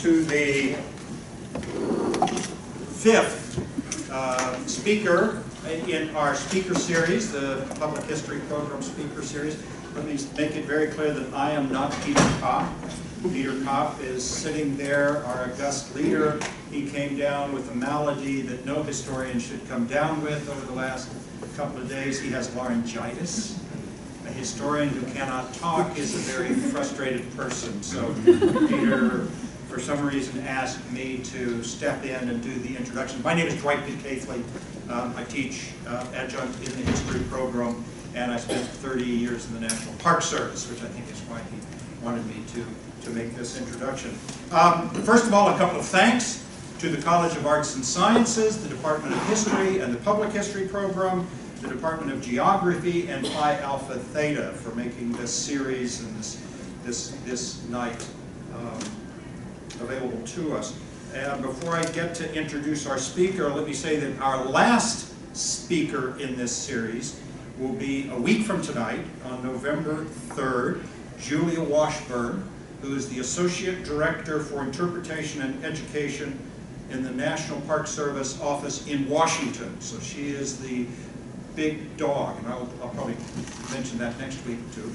to the fifth speaker in our speaker series, the Public History Program speaker series. Let me make it very clear that I am not Peter Kopp. Peter Kopp is sitting there, our august leader. He came down with a malady that no historian should come down with over the last couple of days. He has laryngitis. A historian who cannot talk is a very frustrated person. So Peter, for some reason, asked me to step in and do the introduction. My name is Dwight B. Caithley. I teach adjunct in the history program, and I spent 30 years in the National Park Service, which I think is why he wanted me to make this introduction. First of all, a couple of thanks to the College of Arts and Sciences, the Department of History and the Public History Program, the Department of Geography, and Phi Alpha Theta for making this series and this night available to us. And before I get to introduce our speaker, let me say that our last speaker in this series will be a week from tonight, on November 3rd, Julia Washburn, who is the Associate Director for Interpretation and Education in the National Park Service office in Washington. So she is the big dog, and I'll probably mention that next week too.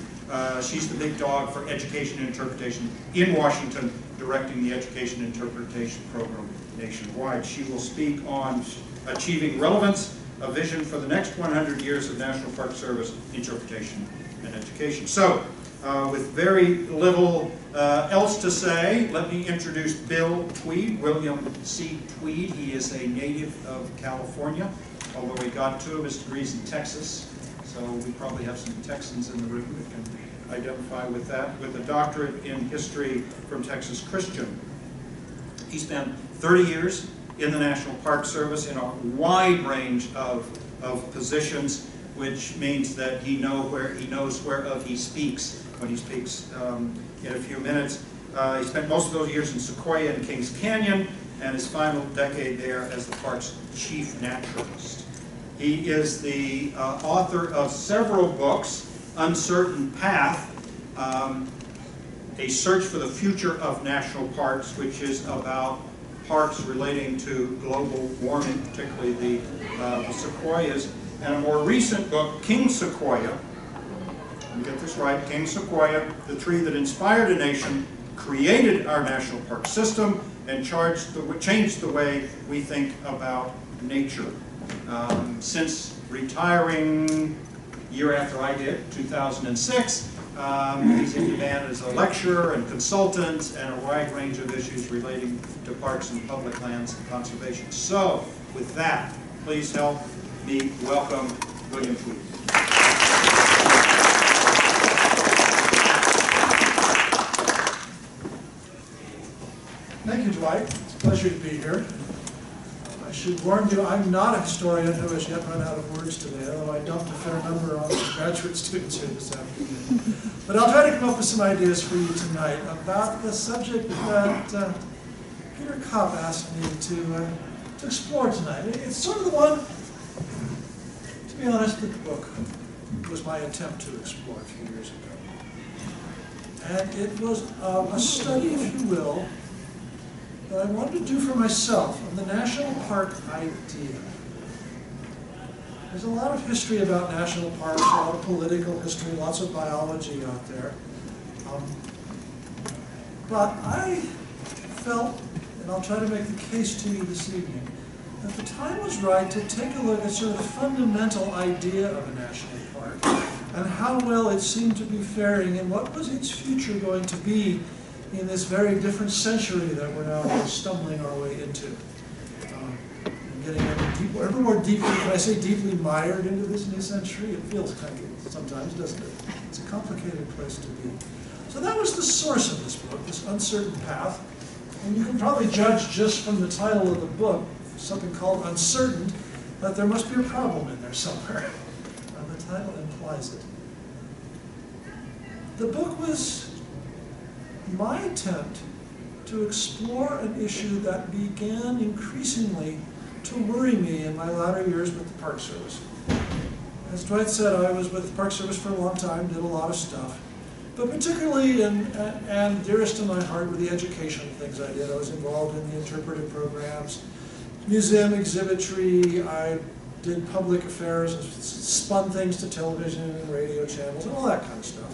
She's the big dog for education and interpretation in Washington, directing the education and interpretation program nationwide. She will speak on achieving relevance, a vision for the next 100 years of National Park Service interpretation and education. So, with very little else to say, let me introduce Bill Tweed, William C. Tweed. He is a native of California, although he got 2 of his degrees in Texas. So we probably have some Texans in the room that can identify with that, with a doctorate in history from Texas Christian. He spent 30 years in the National Park Service in a wide range of positions, which means that he knows whereof he speaks when he speaks in a few minutes. He spent most of those years in Sequoia and Kings Canyon, and his final decade there as the park's chief naturalist. He is the author of several books: Uncertain Path, A Search for the Future of National Parks, which is about parks relating to global warming, particularly the sequoias, and a more recent book, King Sequoia, let me get this right, King Sequoia, the tree that inspired a nation, created our national park system, and changed the way we think about nature. Since retiring year after I did, 2006, he's in demand as a lecturer and consultant and a wide range of issues relating to parks and public lands and conservation. So, with that, please help me welcome William Tweed. Thank you, Dwight. It's a pleasure to be here. I should warn you, I'm not a historian who has yet run out of words today, although I dumped a fair number on some graduate students here this afternoon. But I'll try to come up with some ideas for you tonight about the subject that Peter Kopp asked me to explore tonight. It's sort of the one, to be honest, that the book was my attempt to explore a few years ago. And it was a study, if you will, that I wanted to do for myself on the national park idea. There's a lot of history about national parks, a lot of political history, lots of biology out there. But I felt, and I'll try to make the case to you this evening, that the time was right to take a look at sort of the fundamental idea of a national park and how well it seemed to be faring and what was its future going to be in this very different century that we're now stumbling our way into. And getting ever more deeply, when I say deeply mired into this new century, it feels kind of sometimes, doesn't it? It's a complicated place to be. So that was the source of this book, this Uncertain Path. And you can probably judge just from the title of the book, something called Uncertain, that there must be a problem in there somewhere. And the title implies it. The book was my attempt to explore an issue that began increasingly to worry me in my latter years with the Park Service. As Dwight said, I was with the Park Service for a long time, did a lot of stuff. But particularly, and dearest to my heart, were the educational things I did. I was involved in the interpretive programs, museum exhibitry, I did public affairs, spun things to television and radio channels, and all that kind of stuff.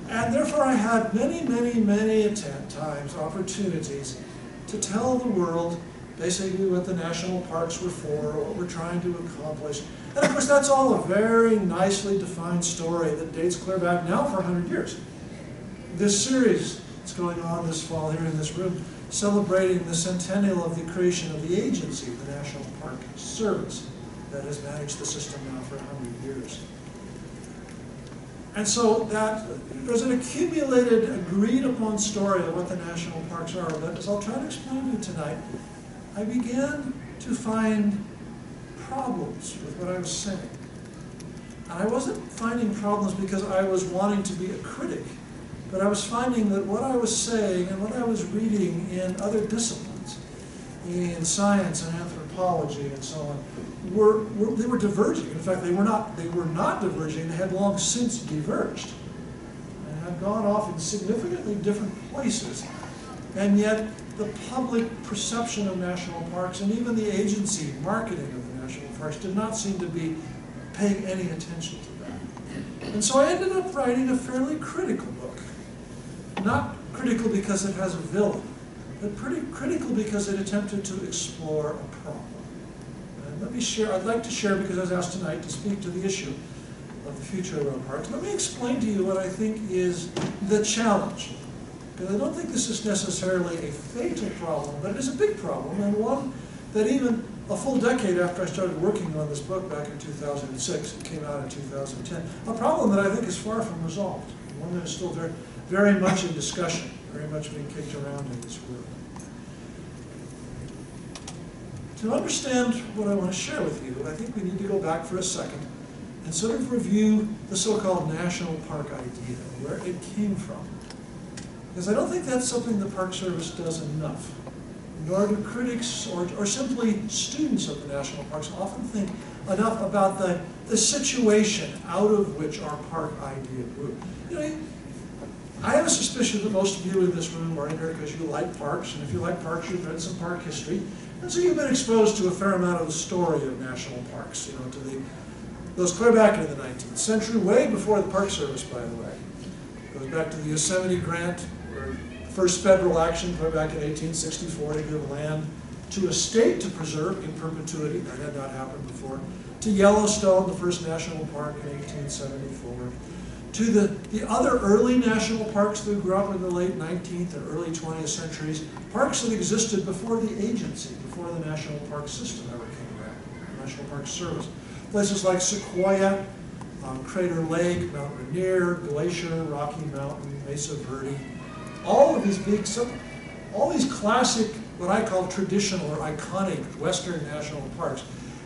And therefore I had many times opportunities to tell the world basically what the national parks were for, what we're trying to accomplish. And of course that's all a very nicely defined story that dates clear back now for 100 years. This series that's going on this fall here in this room, celebrating the centennial of the creation of the agency, the National Park Service, that has managed the system now for 100 years. And so that there's an accumulated, agreed upon story of what the national parks are. But as I'll try to explain to you tonight, I began to find problems with what I was saying. And I wasn't finding problems because I was wanting to be a critic, but I was finding that what I was saying and what I was reading in other disciplines, in science and anthropology and so on, they were diverging. In fact, they were not diverging, they had long since diverged and had gone off in significantly different places. And yet the public perception of national parks and even the agency marketing of the national parks did not seem to be paying any attention to that. And so I ended up writing a fairly critical book. Not critical because it has a villain, but pretty critical because it attempted to explore a problem. And let me share, I'd like to share, because I was asked tonight to speak to the issue of the future of our parks. Let me explain to you what I think is the challenge. Because I don't think this is necessarily a fatal problem, but it is a big problem, and one that even a full decade after I started working on this book back in 2006, it came out in 2010, a problem that I think is far from resolved, one that is still very much in discussion, very much being kicked around in this world. To understand what I want to share with you, I think we need to go back for a second and sort of review the so-called national park idea, where it came from. Because I don't think that's something the Park Service does enough. Nor do critics or simply students of the national parks often think enough about the situation out of which our park idea grew. You know, I have a suspicion that most of you in this room are in here because you like parks, and if you like parks, you've read some park history, and so you've been exposed to a fair amount of the story of national parks, you know, to those clear back into the 19th century, way before the Park Service, by the way. It goes back to the Yosemite Grant, where first federal action clear back in 1864 to give land to a state to preserve in perpetuity. That had not happened before. To Yellowstone, the first national park in 1874. To the other early national parks that grew up in the late 19th and early 20th centuries, parks that existed before the agency, before the national park system ever came around, the National Park Service. Places like Sequoia, Crater Lake, Mount Rainier, Glacier, Rocky Mountain, Mesa Verde. All of these all these classic, what I call traditional or iconic Western national parks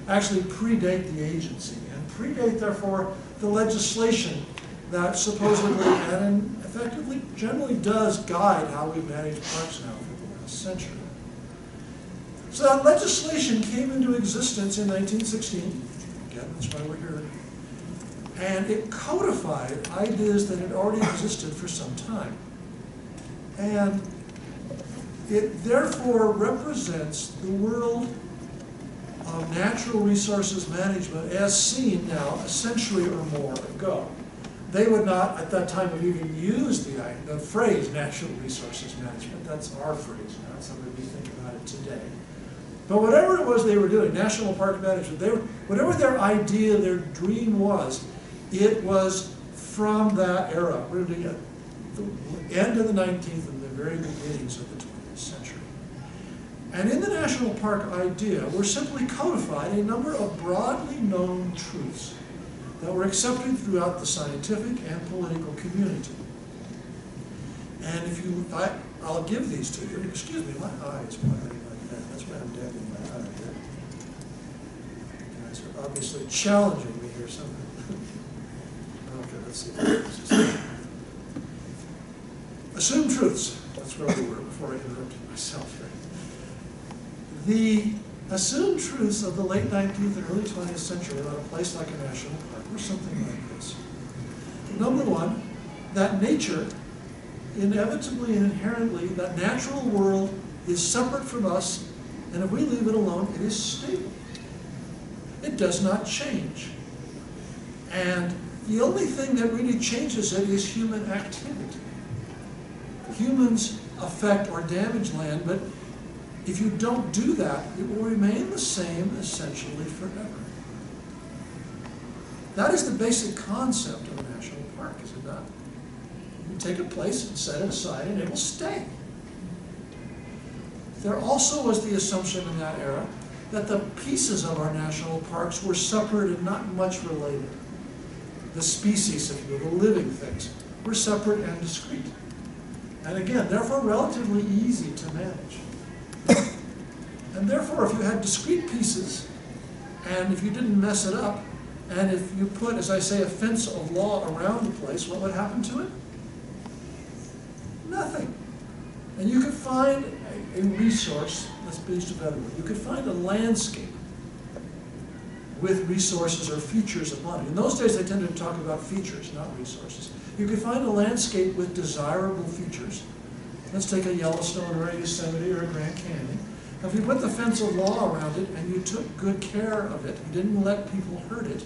actually predate the agency and predate, therefore, the legislation that supposedly and effectively generally does guide how we manage parks now for the last century. So that legislation came into existence in 1916. Again, that's why we're here. And it codified ideas that had already existed for some time. And it therefore represents the world of natural resources management as seen now a century or more ago. They would not, at that time, have even used the phrase natural resources management. That's our phrase now. That's how we think about it today. But whatever it was they were doing, national park management, whatever their idea, their dream was, it was from that era, really at the end of the 19th and the very beginnings of the 20th century. And in the national park idea, we're simply codifying a number of broadly known truths that were accepted throughout the scientific and political community. And I'll give these to you. Excuse me, my eye is blinding like that. That's why I'm dabbing my eye here. You guys are obviously challenging me here somehow. Okay, let's see. Assumed truths. That's where we were before I interrupted myself here. The assumed truths of the late 19th and early 20th century about a place like a national park were something like this. Number one, that nature, inevitably and inherently, that natural world is separate from us, and if we leave it alone, it is stable. It does not change. And the only thing that really changes it is human activity. Humans affect or damage land, but if you don't do that, it will remain the same essentially forever. That is the basic concept of a national park, is it not? You take a place and set it aside and it will stay. There also was the assumption in that era that the pieces of our national parks were separate and not much related. The species, if you will, the living things, were separate and discrete. And again, therefore relatively easy to manage. And therefore, if you had discrete pieces, and if you didn't mess it up, and if you put, as I say, a fence of law around the place, what would happen to it? Nothing. And you could find a resource, let's be used a better word, you could find a landscape with resources or features upon it. In those days, they tended to talk about features, not resources. You could find a landscape with desirable features. Let's take a Yellowstone or a Yosemite or a Grand Canyon. If you put the fence of law around it and you took good care of it, you didn't let people hurt it,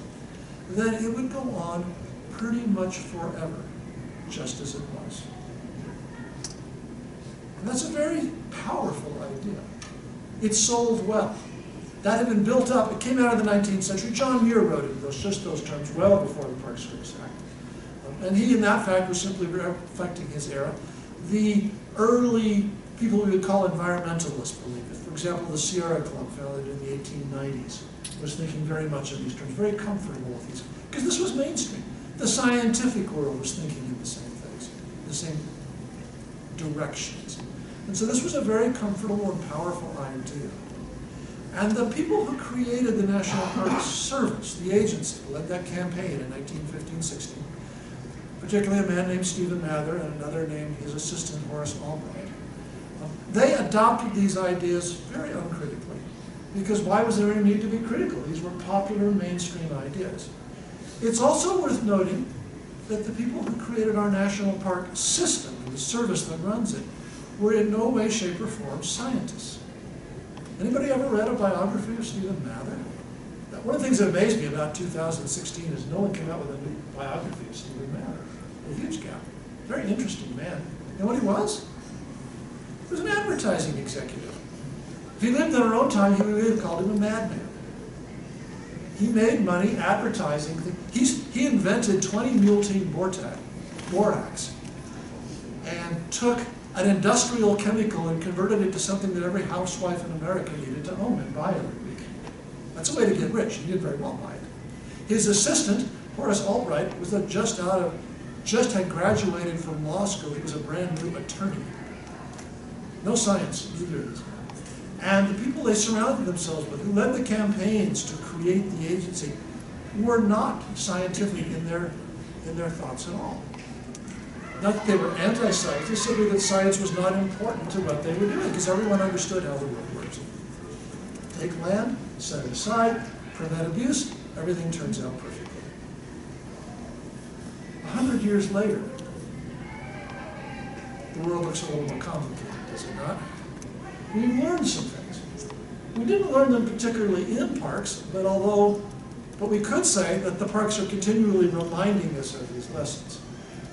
then it would go on pretty much forever, just as it was. And that's a very powerful idea. It sold well. That had been built up. It came out of the 19th century. John Muir wrote it, just those terms, well before the Park Service Act. And he, in that fact, was simply reflecting his era. The early people we would call environmentalists believed it. For example, the Sierra Club, founded in the 1890s, was thinking very much of these terms, very comfortable with these, because this was mainstream. The scientific world was thinking in the same things, the same directions. And so this was a very comfortable and powerful idea. And the people who created the National Park Service, the agency, led that campaign in 1915-16, particularly a man named Stephen Mather and another named his assistant Horace Albright. They adopted these ideas very uncritically, because why was there any need to be critical? These were popular mainstream ideas. It's also worth noting that the people who created our national park system, the service that runs it, were in no way, shape, or form scientists. Anybody ever read a biography of Stephen Mather? One of the things that amazed me about 2016 is no one came out with a new biography of Stephen Mather. A huge gap. Very interesting man. You know what he was? He was an advertising executive. If he lived in our own time, we would have called him a madman. He made money advertising. He invented 20 mule-team borax and took an industrial chemical and converted it to something that every housewife in America needed to own and buy every week. That's a way to get rich. He did very well by it. His assistant, Horace Albright, was just had graduated from law school. He was a brand new attorney. No science, either of these men. And the people they surrounded themselves with, who led the campaigns to create the agency, were not scientific in their thoughts at all. Not that they were anti-scientists, simply that science was not important to what they were doing, because everyone understood how the world works. Take land, set it aside, prevent abuse, everything turns out perfectly. 100 years later, the world looks a little more complicated, does it not? We've learned some things. We didn't learn them particularly in parks, but we could say that the parks are continually reminding us of these lessons.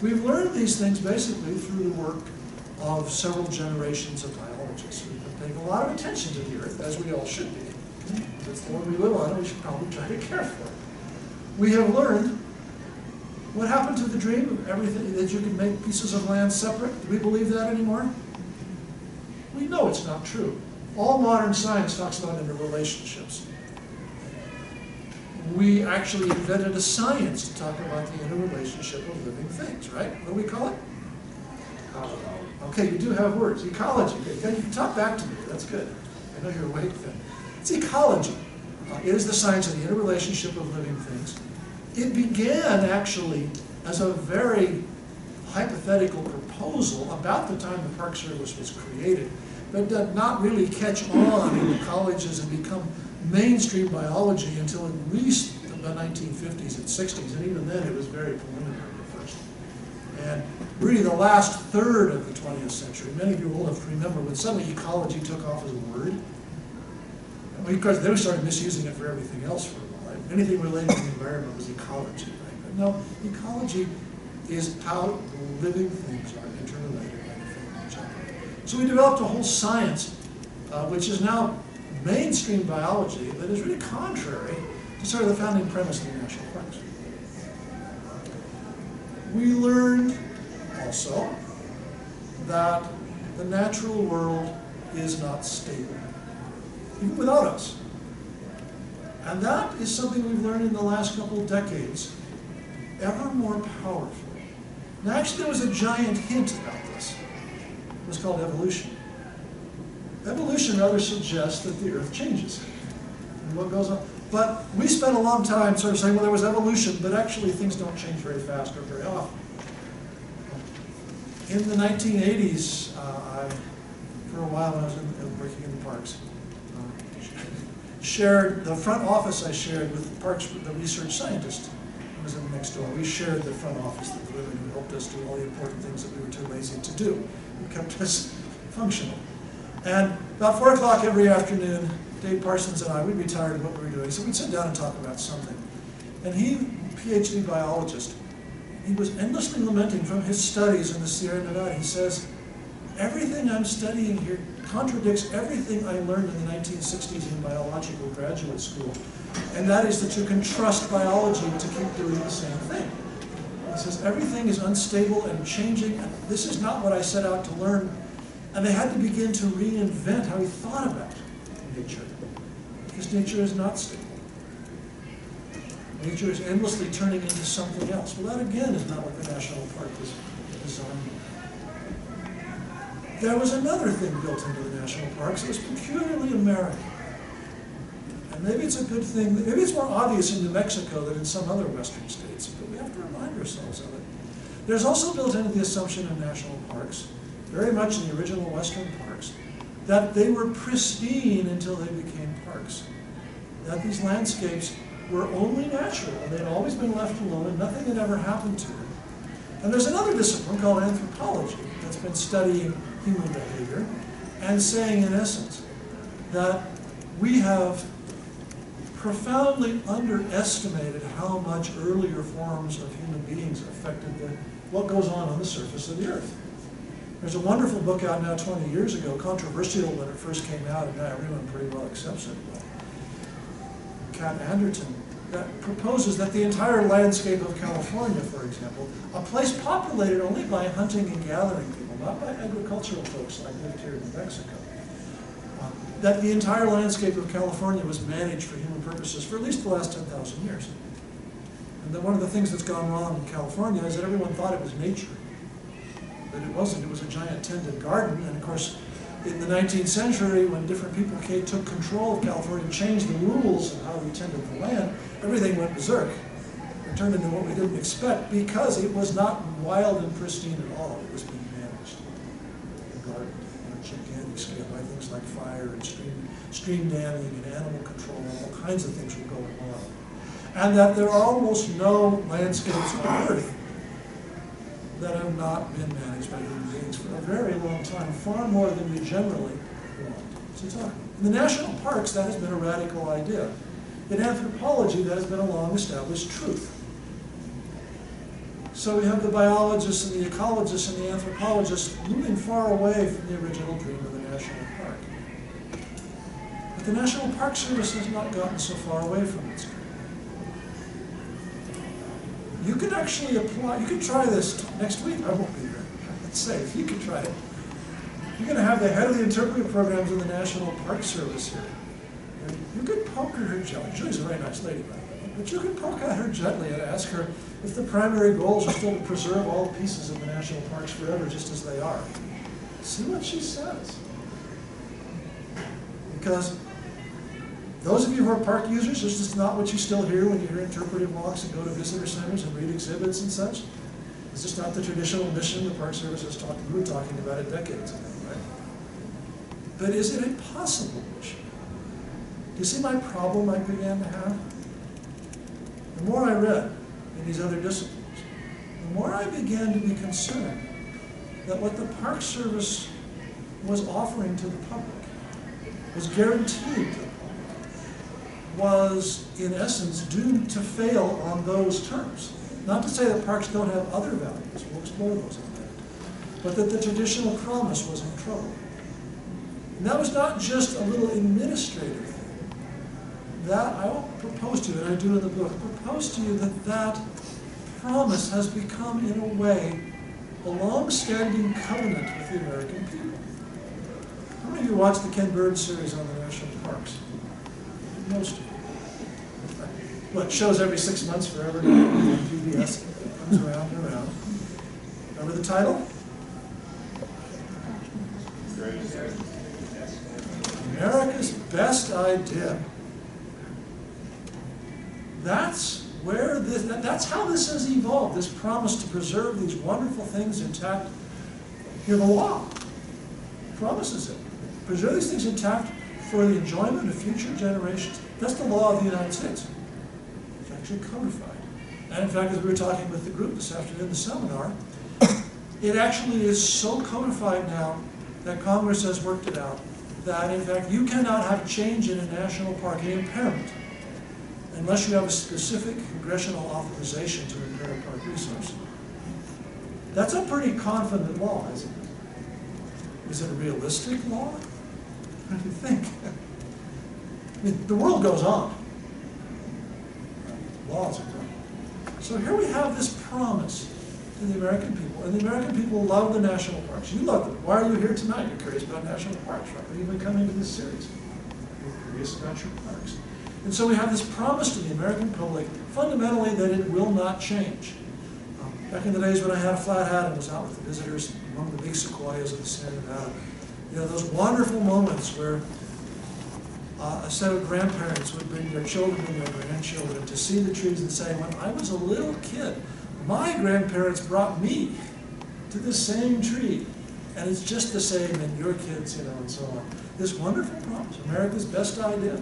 We've learned these things basically through the work of several generations of biologists. We've been paying a lot of attention to the Earth, as we all should be. It's the one we live on, and we should probably try to care for it. We have learned what happened to the dream of everything, that you could make pieces of land separate. Do we believe that anymore? We know it's not true. All modern science talks about interrelationships. We actually invented a science to talk about the interrelationship of living things, right? What do we call it? Okay, you do have words. Ecology. You can talk back to me. That's good. I know you're awake then. It's ecology. It is the science of the interrelationship of living things. It began actually as a very hypothetical proposal about the time the Park Service was created, but did not really catch on in the colleges and become mainstream biology until at least the 1950s and 60s, and even then it was very preliminary at first. And really the last third of the 20th century, many of you will have remember when suddenly ecology took off as a word. And of course, they started misusing it for everything else for a while. Right? Anything related to the environment was ecology. Right? But no, ecology is how living things are interrelated and affecting each other. So we developed a whole science, which is now mainstream biology, that is really contrary to sort of the founding premise of the national parks. We learned also that the natural world is not stable, even without us. And that is something we've learned in the last couple of decades, ever more powerfully. Now, actually, there was a giant hint about this. It was called evolution. Evolution rather suggests that the Earth changes and what goes on. But we spent a long time sort of saying, well, there was evolution, but actually things don't change very fast or very often. In the 1980s, for a while when I was working in the parks, shared the front office I shared with the parks, the research scientist who was in next door. We shared the front office, the women who helped us do all the important things that we were too lazy to do. It kept us functional. And about 4 o'clock every afternoon, Dave Parsons and I, we'd be tired of what we were doing, so we'd sit down and talk about something. And he, Ph.D. biologist, he was endlessly lamenting from his studies in the Sierra Nevada. He says, everything I'm studying here contradicts everything I learned in the 1960s in biological graduate school. And that is that you can trust biology to keep doing the same thing. He says, everything is unstable and changing, and this is not what I set out to learn. And they had to begin to reinvent how he thought about nature. Because nature is not stable. Nature is endlessly turning into something else. Well, that again is not what the national park was designed. There was another thing built into the national parks that was peculiarly American. And maybe it's a good thing, maybe it's more obvious in New Mexico than in some other western states, but we have to remind ourselves of it. There's also built into the assumption in national parks, very much in the original western parks, that they were pristine until they became parks. That these landscapes were only natural, and they'd always been left alone, and nothing had ever happened to them. And there's another discipline called anthropology that's been studying human behavior and saying, in essence, that we have profoundly underestimated how much earlier forms of human beings affected what goes on the surface of the Earth. There's a wonderful book out now 20 years ago, controversial when it first came out, and now everyone pretty well accepts it. Kat Anderton, that proposes that the entire landscape of California, for example, a place populated only by hunting and gathering people, not by agricultural folks like lived here in New Mexico, that the entire landscape of California was managed for human purposes for at least the last 10,000 years. And that one of the things that's gone wrong in California is that everyone thought it was nature. But it wasn't. It was a giant tended garden. And of course, in the 19th century, when different people took control of California and changed the rules of how we tended the land, everything went berserk. It turned into what we didn't expect because it was not wild and pristine at all. It was being managed. The garden on a gigantic scale by things like fire and stream damming and animal control, and all kinds of things were going on. And that there are almost no landscapes on Earth that have not been managed by human beings for a very long time, far more than we generally want to talk about. In the national parks, that has been a radical idea. In anthropology, that has been a long-established truth. So we have the biologists and the ecologists and the anthropologists moving far away from the original dream of the national park. But the National Park Service has not gotten so far away from its dream. You can actually apply, you can try this next week. I won't be there. It's safe. You can try it. You're going to have the head of the interpretive programs in the National Park Service here. And you could poke her gently. She's a very nice lady, by the way. But you can poke at her gently and ask her if the primary goals are still to preserve all pieces of the national parks forever just as they are. See what she says. Because those of you who are park users, this is not what you still hear when you hear interpretive walks and go to visitor centers and read exhibits and such. It's just not the traditional mission the Park Service has talked. We were talking about it decades ago, right? But is it a possible mission? Do you see my problem I began to have? The more I read in these other disciplines, the more I began to be concerned that what the Park Service was offering to the public, was guaranteed to the public, was in essence doomed to fail on those terms. Not to say that parks don't have other values, we'll explore those in a minute, but that the traditional promise was in trouble. And that was not just a little administrative thing. That I will propose to you, and I do in the book, propose to you that that promise has become, in a way, a long-standing covenant with the American people. How many of you watched the Ken Burns series on the national parks? Most of you. Well, it shows every 6 months forever on PBS. It comes around and around. Remember the title? America's Best Idea. That's where that's how this has evolved, this promise to preserve these wonderful things intact. Here, the law promises it. Preserve these things intact for the enjoyment of future generations. That's the law of the United States. It's actually codified. And in fact, as we were talking with the group this afternoon in the seminar, it actually is so codified now that Congress has worked it out that, in fact, you cannot have change in a national park, any impairment, unless you have a specific congressional authorization to impair a park resource. That's a pretty confident law, isn't it? Is it a realistic law? What do you think? I mean, the world goes on. Laws are done. So here we have this promise to the American people, and the American people love the national parks. You love them. Why are you here tonight? You're curious about national parks, right? But you've been coming to this series. You're curious about your parks. And so we have this promise to the American public, fundamentally, that it will not change. Back in the days when I had a flat hat and was out with the visitors among the big sequoias of the Sierra Nevada, you know, those wonderful moments where a set of grandparents would bring their children and their grandchildren to see the trees and say, when I was a little kid, my grandparents brought me to the same tree, and it's just the same, and your kids, you know, and so on. This wonderful promise, America's best idea.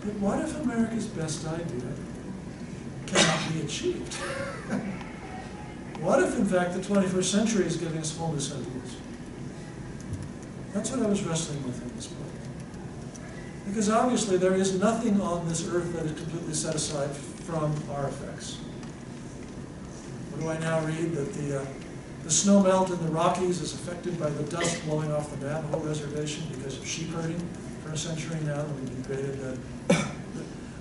But what if America's best idea cannot be achieved? What if, in fact, the 21st century is giving us whole new ideas? That's what I was wrestling with in this book. Because obviously there is nothing on this earth that is completely set aside from our effects. What do I now read? That the snow melt in the Rockies is affected by the dust blowing off the Navajo reservation because of sheep herding for a century now. We've debated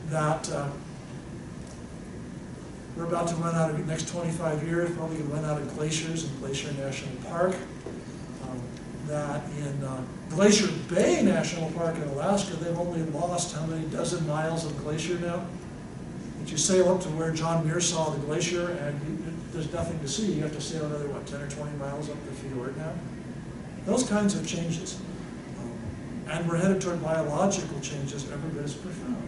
that we're about to run out of the next 25 years, probably going to run out of glaciers in Glacier National Park. That in Glacier Bay National Park in Alaska, they've only lost how many dozen miles of glacier now? But you sail up to where John Muir saw the glacier and there's nothing to see. You have to sail another, what, 10 or 20 miles up the fjord now? Those kinds of changes. And we're headed toward biological changes every bit as profound.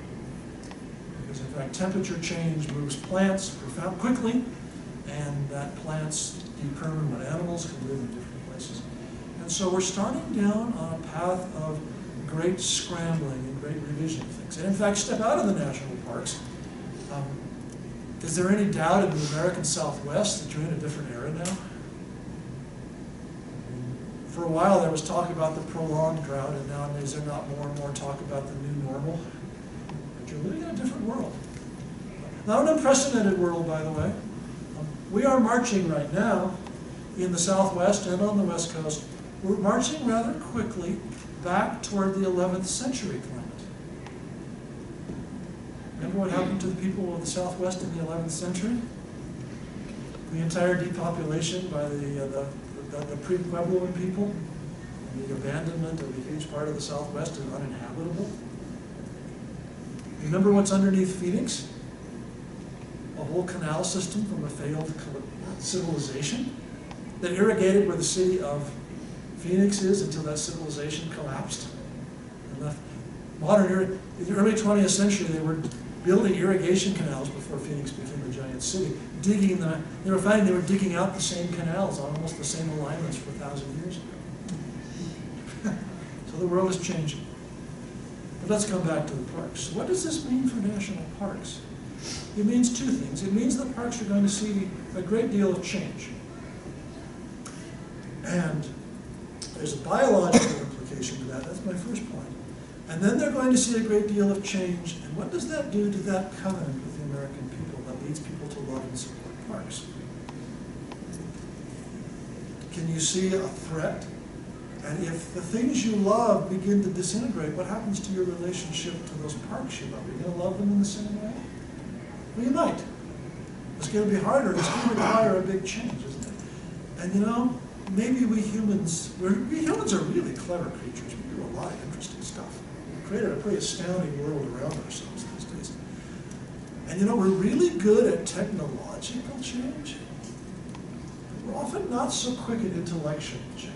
Because in fact, temperature change moves plants quickly, and that plants determine what animals can live in different places. And so we're starting down on a path of great scrambling and great revision of things. And in fact, step out of the national parks. Is there any doubt in the American Southwest that you're in a different era now? For a while there was talk about the prolonged drought, and nowadays there's not more and more talk about the new normal. But you're living in a different world. Not an unprecedented world, by the way. We are marching right now in the Southwest and on the West Coast. We're marching rather quickly back toward the 11th century climate. Remember what happened to the people of the Southwest in the 11th century? The entire depopulation by the pre-Puebloan people, and the abandonment of a huge part of the Southwest is uninhabitable. Remember what's underneath Phoenix? A whole canal system from a failed civilization that irrigated where the city of Phoenix is until that civilization collapsed. And left in the early 20th century, they were building irrigation canals before Phoenix became a giant city. They were finding they were digging out the same canals on almost the same alignments for 1,000 years ago. So the world is changing. But let's come back to the parks. What does this mean for national parks? It means two things. It means that parks are going to see a great deal of change. And there's a biological implication to that. That's my first point. And then they're going to see a great deal of change. And what does that do to that covenant with the American people that leads people to love and support parks? Can you see a threat? And if the things you love begin to disintegrate, what happens to your relationship to those parks you love? Are you going to love them in the same way? Well, you might. It's going to be harder. It's going to require a big change, isn't it? And you know, maybe we humans are really clever creatures. We do a lot of interesting stuff. We've created a pretty astounding world around ourselves these days. And you know, we're really good at technological change. We're often not so quick at intellectual change.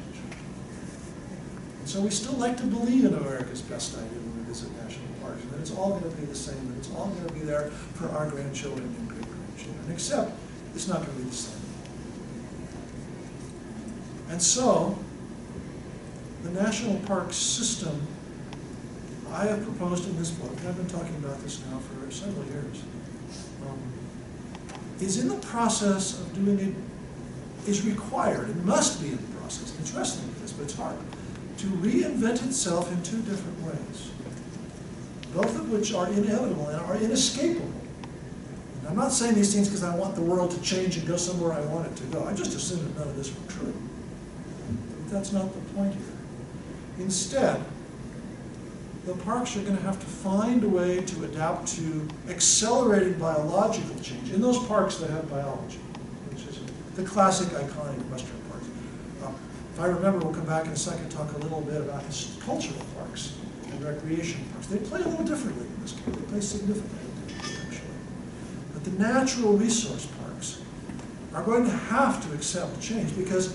And so we still like to believe in America's best idea when we visit national parks, and that it's all going to be the same, that it's all going to be there for our grandchildren and great-grandchildren, except it's not going to be the same. And so, the national park system I have proposed in this book, and I've been talking about this now for several years, is in the process of doing it, is required, and must be in the process, and it's wrestling with this, but it's hard, to reinvent itself in two different ways, both of which are inevitable and are inescapable. And I'm not saying these things because I want the world to change and go somewhere I want it to go. I just assume that none of this were true. But that's not the point here. Instead, the parks are going to have to find a way to adapt to accelerating biological change in those parks that have biology, which is the classic iconic Western parks. If I remember, we'll come back in a second and talk a little bit about cultural parks and recreation parks. They play a little differently in this case. They play significantly differently, actually. But the natural resource parks are going to have to accept change because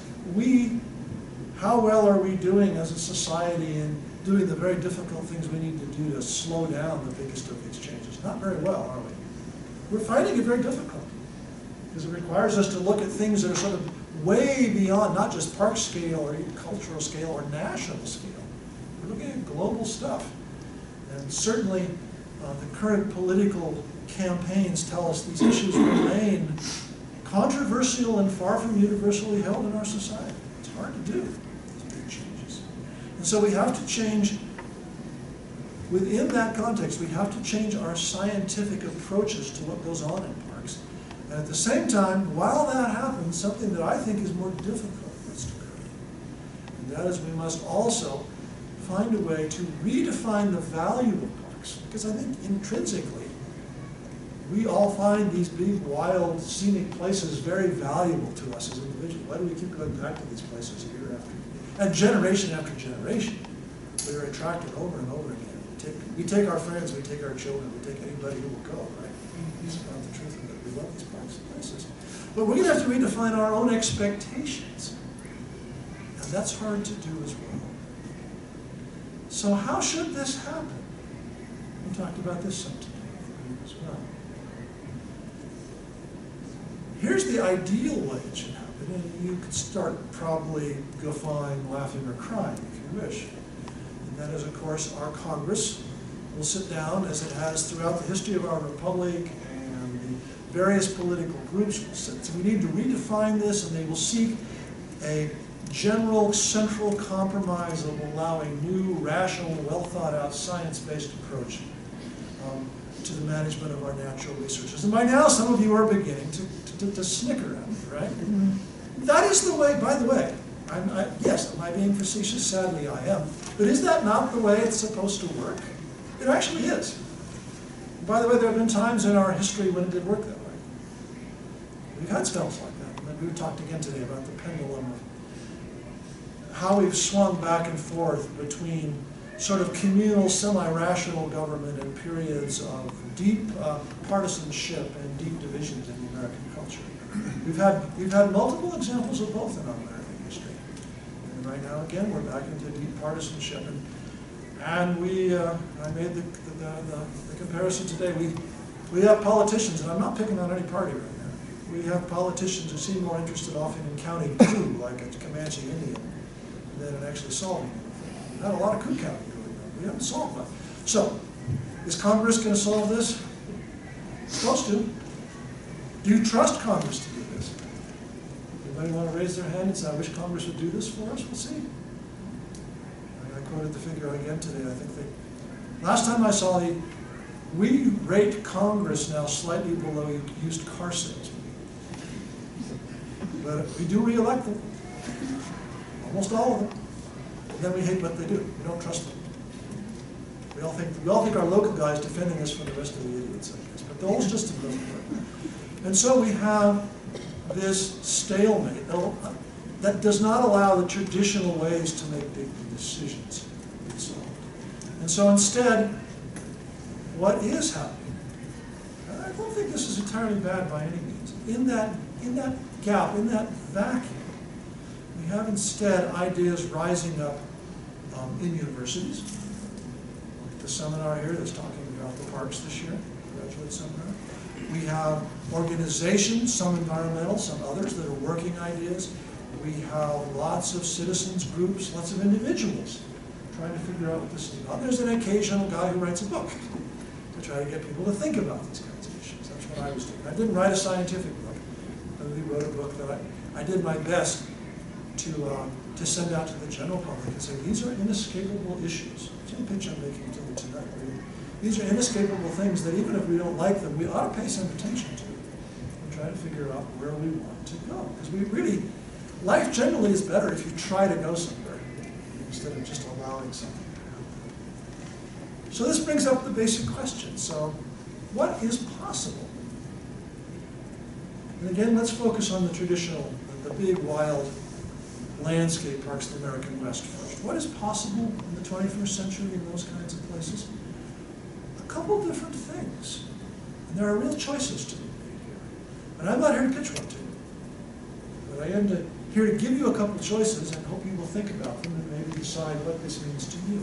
how well are we doing as a society in doing the very difficult things we need to do to slow down the biggest of these changes? Not very well, are we? We're finding it very difficult because it requires us to look at things that are sort of way beyond not just park scale or even cultural scale or national scale. We're looking at global stuff. And certainly the current political campaigns tell us these issues remain controversial and far from universally held in our society. It's hard to do these big changes. And so we have to change, within that context, we have to change our scientific approaches to what goes on in parks. And at the same time, while that happens, something that I think is more difficult must occur. And that is we must also find a way to redefine the value of parks. Because I think intrinsically, we all find these big, wild, scenic places very valuable to us as individuals. Why do we keep going back to these places year after year? And generation after generation, we are attracted over and over again. We take our friends, we take our children, we take anybody who will go, right? These are not the truth of it. We love these parks and places. But we're going to have to redefine our own expectations. And that's hard to do as well. So how should this happen? We talked about this some today as well. Here's the ideal way it should happen, and you could start probably guffawing, laughing, or crying if you wish. And that is, of course, our Congress will sit down, as it has throughout the history of our republic, and the various political groups will sit. So we need to redefine this, and they will seek a general central compromise of allowing new, rational, well-thought-out, science-based approach to the management of our natural resources. And by now, some of you are beginning to snicker at me, right? Mm-hmm. That is the way, by the way, yes, am I being facetious? Sadly, I am. But is that not the way it's supposed to work? It actually is. And by the way, there have been times in our history when it did work that way. We've had spells like that. And we talked again today about the pendulum of how we've swung back and forth between sort of communal, semi-rational government and periods of deep partisanship and deep divisions in the American culture. We've had multiple examples of both in our American history. And right now, again, we're back into deep partisanship. And I made the comparison today. We have politicians, and I'm not picking on any party right now. We have politicians who seem more interested often in counting coup, like a Comanche Indian, than in actually solving it. We've had a lot of coup counting going on. We haven't solved that. So, is Congress going to solve this? Supposed to. Do you trust Congress to do this? Anybody want to raise their hand and say, I wish Congress would do this for us? We'll see. I quoted the figure again today. I think last time I saw we rate Congress now slightly below used car salesmen. But we do re-elect them. Almost all of them. And then we hate what they do. We don't trust them. We all think our local guy is defending us from the rest of the idiots, I guess. But the whole system doesn't work. And so we have this stalemate that does not allow the traditional ways to make big decisions be solved. And so instead, what is happening, and I don't think this is entirely bad by any means, in that gap, in that vacuum, we have instead ideas rising up in universities. Like the seminar here that's talking about the parks this year, graduate seminar. We have organizations, some environmental, some others, that are working ideas. We have lots of citizens groups, lots of individuals trying to figure out what this is about. There's an occasional guy who writes a book to try to get people to think about these kinds of issues. That's what I was doing. I didn't write a scientific book. I really wrote a book that I did my best to send out to the general public and say, these are inescapable issues. It's the pitch I'm making to them tonight. These are inescapable things that even if we don't like them, we ought to pay some attention to and try to figure out where we want to go. Because we really, life generally is better if you try to go somewhere instead of just allowing something to happen. So this brings up the basic question. So what is possible? And again, let's focus on the traditional, the big, wild landscape parks of the American West first. What is possible in the 21st century in those kinds of places? A couple different things. And there are real choices to be made here. And I'm not here to pitch one to you. But I am here to give you a couple choices and hope you will think about them and maybe decide what this means to you.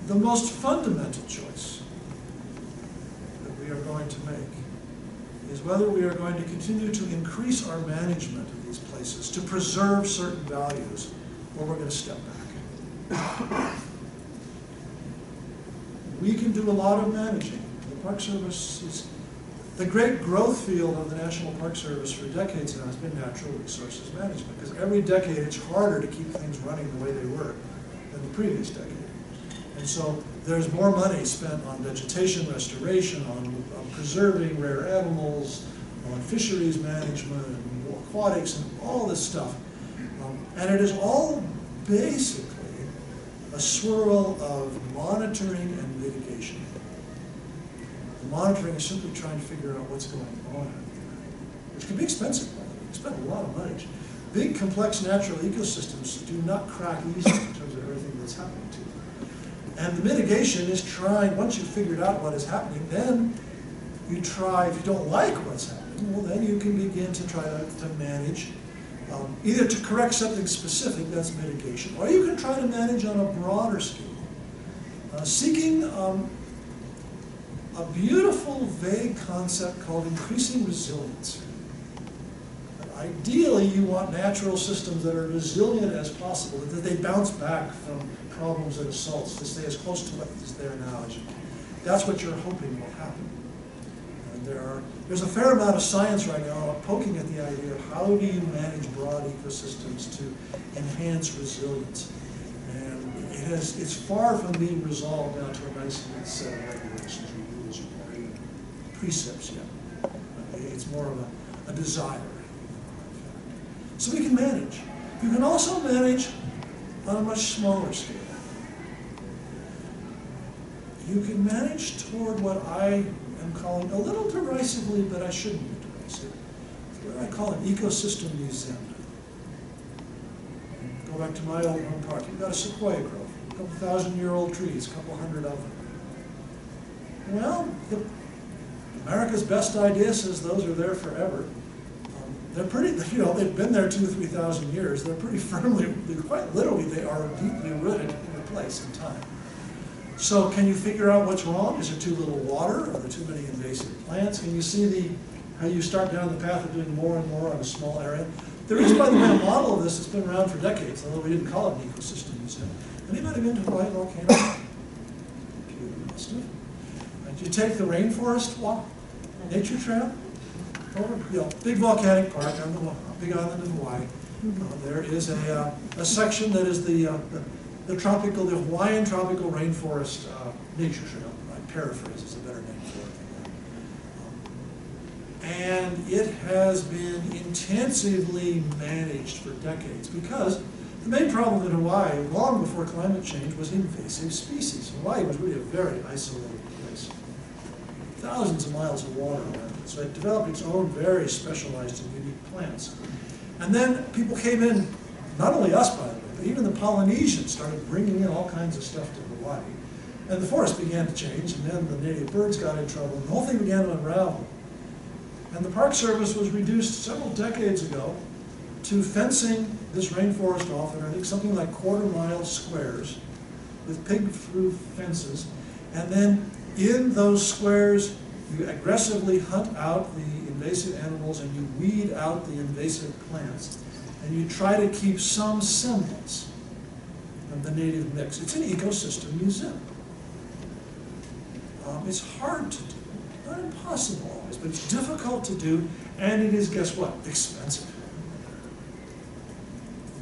The most fundamental choice that we are going to make is whether we are going to continue to increase our management of these places to preserve certain values, or we're going to step back. We can do a lot of managing. The Park Service is, the great growth field of the National Park Service for decades now has been natural resources management, because every decade it's harder to keep things running the way they were than the previous decade. And so there's more money spent on vegetation restoration, on preserving rare animals, on fisheries management, and aquatics, and all this stuff. And it is all basically a swirl of monitoring and mitigation. The monitoring is simply trying to figure out what's going on out there, which can be expensive. We spend a lot of money. Big, complex natural ecosystems do not crack easy in terms of everything that's happening to them. And the mitigation is trying, once you've figured out what is happening, then you try, if you don't like what's happening, well, then you can begin to try to manage, either to correct something specific, that's mitigation, or you can try to manage on a broader scale, seeking a beautiful, vague concept called increasing resilience. Ideally, you want natural systems that are resilient as possible, that they bounce back from problems and assaults, to stay as close to what is there now as you can. That's what you're hoping will happen. And there's a fair amount of science right now poking at the idea of how do you manage broad ecosystems to enhance resilience. And it's far from being resolved down to a nice set of regulations or rules or even precepts yet. It's more of a desire. So we can manage. You can also manage on a much smaller scale. You can manage toward what I am calling, a little derisively, but I shouldn't be derisive, what I call an ecosystem museum. Go back to my old home park. You've got a sequoia grove, a couple thousand-year-old trees, a couple hundred of them. Well, America's best idea says those are there forever. They're pretty, they've been there 2,000 or 3,000 years. They're pretty firmly, quite literally, they are deeply rooted in a place in time. So can you figure out what's wrong? Is there too little water? Are there too many invasive plants? Can you see how you start down the path of doing more and more on a small area? There is, by the way, a model of this that's been around for decades, although we didn't call it an ecosystem museum. Anybody been to Hawaii volcano? You must have. And Did you take the rainforest walk, nature trail? Over, big volcanic park on the big island of Hawaii. There is a section that is the Hawaiian tropical rainforest nature trail. I paraphrase is a better name for it. And it has been intensively managed for decades because the main problem in Hawaii, long before climate change, was invasive species. Hawaii was really a very isolated place. Thousands of miles of water around it. So it developed its own very specialized and unique plants. And then people came in, not only us by the way, but even the Polynesians started bringing in all kinds of stuff to Hawaii. And the forest began to change, and then the native birds got in trouble, and the whole thing began to unravel. And the Park Service was reduced several decades ago to fencing this rainforest off in, I think, something like quarter-mile squares with pig-proof fences. And then in those squares, you aggressively hunt out the invasive animals and you weed out the invasive plants. And you try to keep some semblance of the native mix. It's an ecosystem museum. It's hard to do, not impossible always, but it's difficult to do, and it is, guess what, expensive.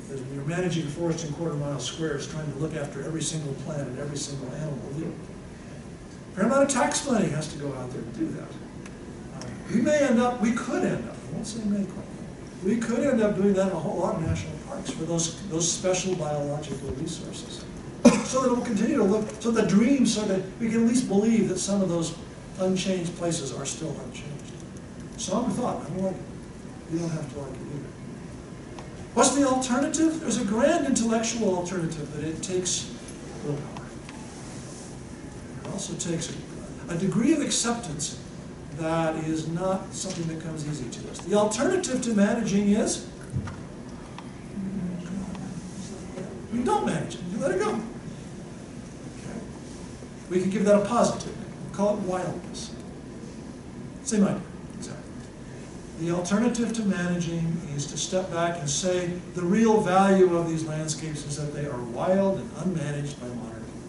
Because when you're managing a forest in quarter-mile squares, trying to look after every single plant and every single animal, a fair amount of tax money has to go out there to do that. We could end up, I won't say may quite, we could end up doing that in a whole lot of national parks for those special biological resources. So that it will continue to look, so the dream, so that we can at least believe that some of those unchanged places are still unchanged. Some thought, I don't like it. You don't have to like it either. What's the alternative? There's a grand intellectual alternative, that it takes willpower. It also takes a degree of acceptance that is not something that comes easy to us. The alternative to managing is we don't manage it. You let it go. Okay. We can give that a positive name. We'll call it wildness. Same idea. Exactly. The alternative to managing is to step back and say the real value of these landscapes is that they are wild and unmanaged by modern people.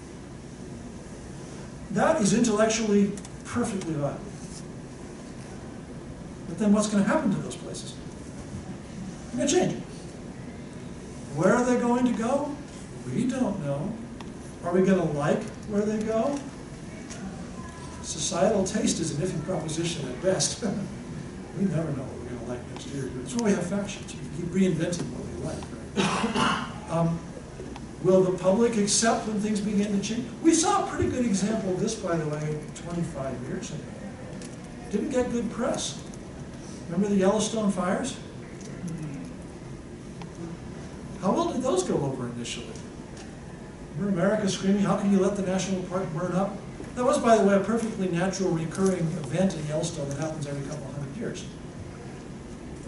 That is intellectually perfectly viable. But then what's going to happen to those places? They're going to change. Where are they going to go? We don't know. Are we going to like where they go? Societal taste is an iffy proposition at best. We never know what we're going to like next year. That's why we have factions. We keep reinventing what we like. Right? Will the public accept when things begin to change? We saw a pretty good example of this, by the way, 25 years ago. Didn't get good press. Remember the Yellowstone fires? How well did those go over initially? Remember America screaming, how can you let the national park burn up? That was, by the way, a perfectly natural recurring event in Yellowstone that happens every couple hundred years.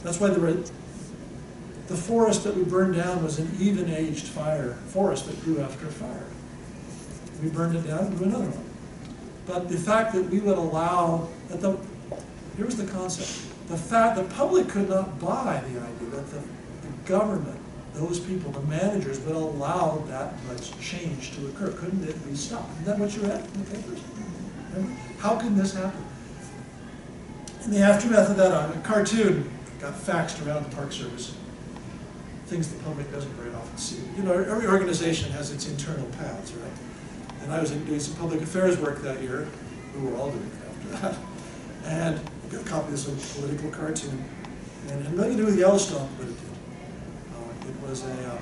That's why the forest that we burned down was an even-aged forest that grew after a fire. We burned it down and grew another one. But the fact that we would allow, here's the concept. The fact the public could not buy the idea that the government, those people, the managers, would allow that much change to occur. Couldn't it be stopped? Isn't that what you read in the papers? Remember? How can this happen? In the aftermath of that, a cartoon got faxed around the Park Service. Things the public doesn't very often see. You know, every organization has its internal paths, right? And I was doing some public affairs work that year. We were all doing it after that. And I got a copy of this political cartoon. And it had nothing to do with Yellowstone, but it did. It was a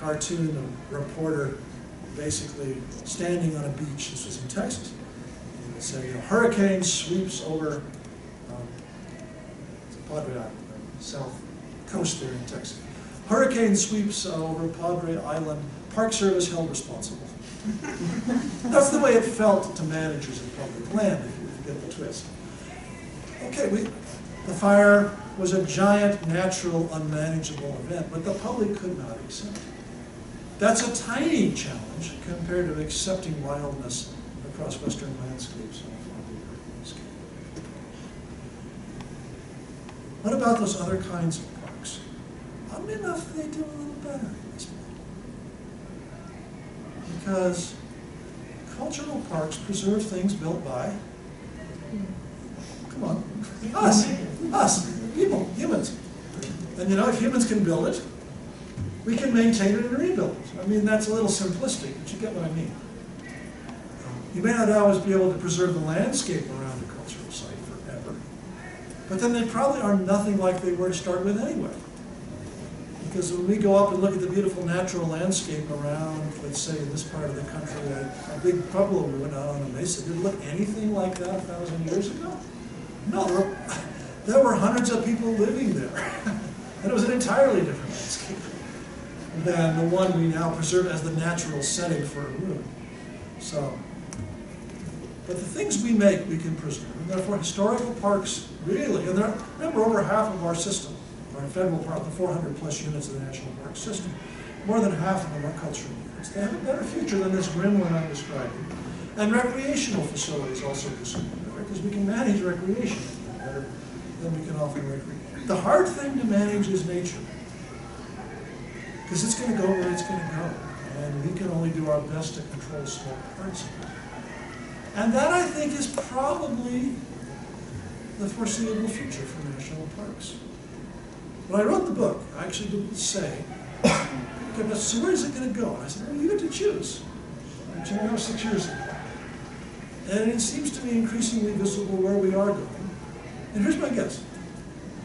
cartoon of a reporter basically standing on a beach. This was in Texas. And it said, hurricane sweeps over Padre Island, the south coast there in Texas. Hurricane sweeps over Padre Island, Park Service held responsible. That's the way it felt to managers in public land, if you get the twist. Okay, the fire was a giant, natural, unmanageable event, but the public could not accept it. That's a tiny challenge compared to accepting wildness across Western landscapes. What about those other kinds of parks? Oddly enough, they do a little better in this point. Because cultural parks preserve things built by Come on. Us, people, humans. And you know, if humans can build it, we can maintain it and rebuild it. I mean, that's a little simplistic, but you get what I mean. You may not always be able to preserve the landscape around a cultural site forever, but then they probably are nothing like they were to start with anyway. Because when we go up and look at the beautiful natural landscape around, let's say, in this part of the country, a big pueblo ruin out on a mesa, did it look anything like that 1,000 years ago? No, there were hundreds of people living there. And it was an entirely different landscape than the one we now preserve as the natural setting for a ruin. So, but the things we make, we can preserve. And therefore, historical parks really, and remember, over half of our system, our federal park, the 400 plus units of the national park system, more than half of them are cultural units. They have a better future than this grim one I'm describing. And recreational facilities also do something better, because we can manage recreation better than we can often recreate. The hard thing to manage is nature, because it's going to go where it's going to go, and we can only do our best to control small parts of it. And that, I think, is probably the foreseeable future for national parks. When I wrote the book, I actually didn't say, okay, so where is it going to go? And I said, well, you get to choose. I chose 6 years ago. And it seems to be increasingly visible where we are going. And here's my guess.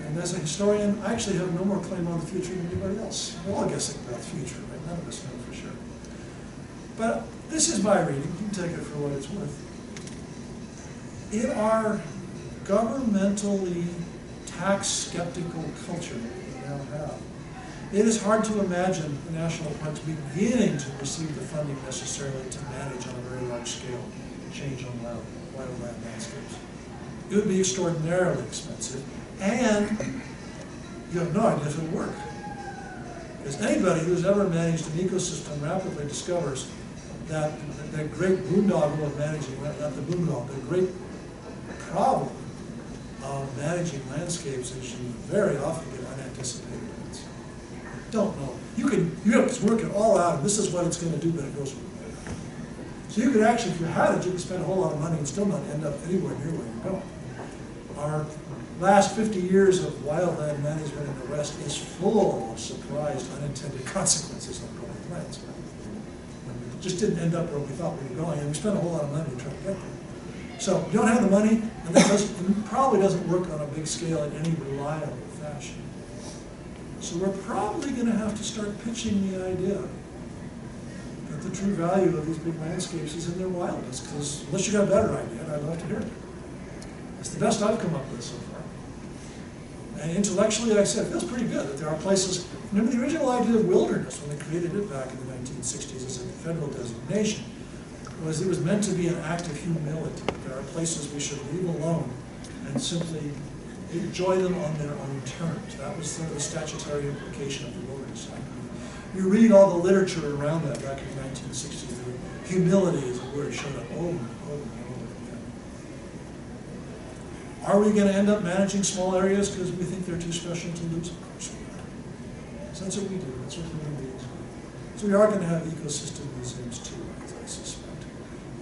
And as a historian, I actually have no more claim on the future than anybody else. We're all guessing about the future, right? None of us know for sure. But this is my reading. You can take it for what it's worth. In our governmentally tax-skeptical culture that we now have, it is hard to imagine the national parks beginning to receive the funding necessarily to manage on a very large scale change on wildland landscapes. It would be extraordinarily expensive, and you have no idea if it'll work. Because anybody who's ever managed an ecosystem rapidly discovers that the great boondoggle of managing, not the boondoggle, the great problem of managing landscapes is you very often get unanticipated events. Don't know. You have to work it all out, and this is what it's going to do, but it goes away. So you could actually, if you had it, you could spend a whole lot of money and still not end up anywhere near where you're going. Our last 50 years of wildland management in the West is full of surprised, unintended consequences of growing plants. We just didn't end up where we thought we were going, and we spent a whole lot of money to try to get there. So you don't have the money, and it probably doesn't work on a big scale in any reliable fashion. So we're probably going to have to start pitching the idea that the true value of these big landscapes is in their wildness, because unless you've got a better idea, and I'd love to hear it. It's the best I've come up with so far. And intellectually, like I said, it feels pretty good that there are places. Remember the original idea of wilderness when they created it back in the 1960s as a federal designation? Was it was meant to be an act of humility. There are places we should leave alone and simply enjoy them on their own terms. That was sort of the statutory implication of the Wilderness Act. You read all the literature around that back in the 1960s. Humility is a word showed up over and over and over again. Are we going to end up managing small areas because we think they're too special to lose? Of course we are. So that's what we do. That's what human beings do. So we are going to have ecosystem museums too, I suspect,